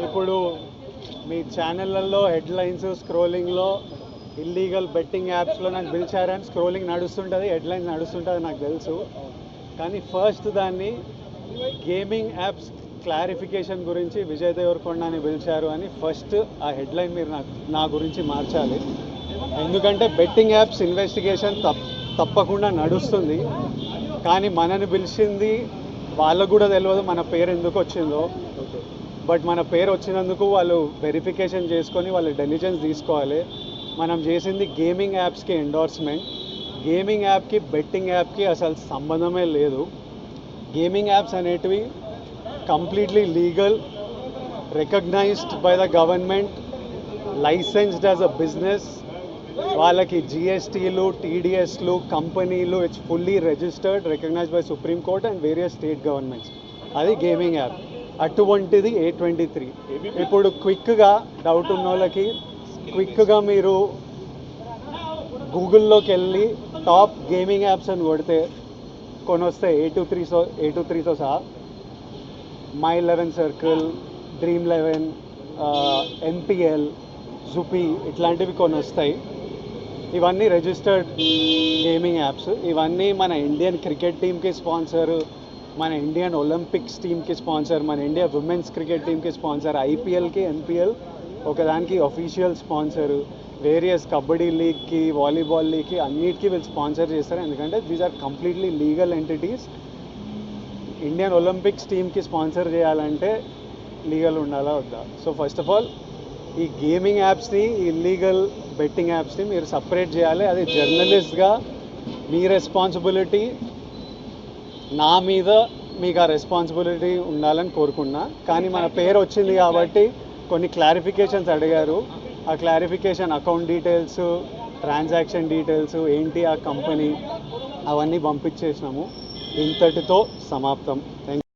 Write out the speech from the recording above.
ఇప్పుడు మీ ఛానళ్ళల్లో headlines స్క్రోలింగ్లో illegal betting యాప్స్లో నాకు పిలిచారని స్క్రోలింగ్ నడుస్తుంటుంది, హెడ్లైన్స్ నడుస్తుంటుంది నాకు తెలుసు. కానీ ఫస్ట్ దాన్ని గేమింగ్ యాప్స్ క్లారిఫికేషన్ గురించి విజయ్ దేవరకొండని పిలిచారు అని ఫస్ట్ ఆ హెడ్లైన్ మీరు నా గురించి మార్చాలి. ఎందుకంటే బెట్టింగ్ యాప్స్ ఇన్వెస్టిగేషన్ తప్పకుండా నడుస్తుంది. కానీ మనని పిలిచింది వాళ్ళకు కూడా తెలియదు మన పేరు ఎందుకు వచ్చిందో. బట్ మన పేరు వచ్చినందుకు వాళ్ళు వెరిఫికేషన్ చేసుకొని వాళ్ళు డెలిజెన్స్ తీసుకోవాలి. మనం చేసింది గేమింగ్ యాప్స్కి ఎండోర్స్మెంట్. గేమింగ్ యాప్కి బెట్టింగ్ యాప్కి అసలు సంబంధమే లేదు. గేమింగ్ యాప్స్ అనేటివి completely legal, recognised by the government, licensed as a business. వాళ్ళకి జిఎస్టీలు, టీడీఎస్లు, కంపెనీలు, it's fully registered, recognised by supreme court and various state governments. అది గేమింగ్ యాప్. అటువంటిది A23. ఇప్పుడు క్విక్గా డౌట్ ఉన్న వాళ్ళకి క్విక్గా మీరు గూగుల్లోకి వెళ్ళి టాప్ గేమింగ్ యాప్స్ అని కొడితే కొన్ని వస్తాయి. A23తో సహా My11 Circle, Dream11, NPL, జుపీ ఇట్లాంటివి కొన్ని వస్తాయి. ఇవన్నీ రిజిస్టర్డ్ గేమింగ్ యాప్స్. ఇవన్నీ మన ఇండియన్ క్రికెట్ టీమ్కి స్పాన్సర్, మన ఇండియన్ ఒలింపిక్స్ టీమ్కి స్పాన్సర్, మన ఇండియా ఉమెన్స్ క్రికెట్ టీమ్కి స్పాన్సర్, ఐపీఎల్కి, ఎన్పిఎల్ ఒకదానికి అఫీషియల్ స్పాన్సరు, వేరియస్ కబడ్డీ లీగ్కి, వాలీబాల్ లీగ్కి అన్నిటికీ వీళ్ళు స్పాన్సర్ చేస్తారు. ఎందుకంటే these are completely legal entities. Indian Olympics టీమ్కి స్పాన్సర్ చేయాలంటే లీగల్ ఉండాలా వద్దా? సో ఫస్ట్ ఆఫ్ ఆల్ ఈ గేమింగ్ యాప్స్ని, ఇల్లీగల్ బెట్టింగ్ యాప్స్ని మీరు సపరేట్ చేయాలి. అది జర్నలిస్ట్గా మీ రెస్పాన్సిబిలిటీ. నా మీద మీకు ఆ రెస్పాన్సిబిలిటీ ఉండాలని కోరుకున్నా. కానీ మన పేరు వచ్చింది కాబట్టి కొన్ని క్లారిఫికేషన్స్ అడిగారు. ఆ clarification account details, transaction details ఏంటి, ఆ కంపెనీ అవన్నీ పంపించేసినాము. ఇంతటితో సమాప్తం. Thank you.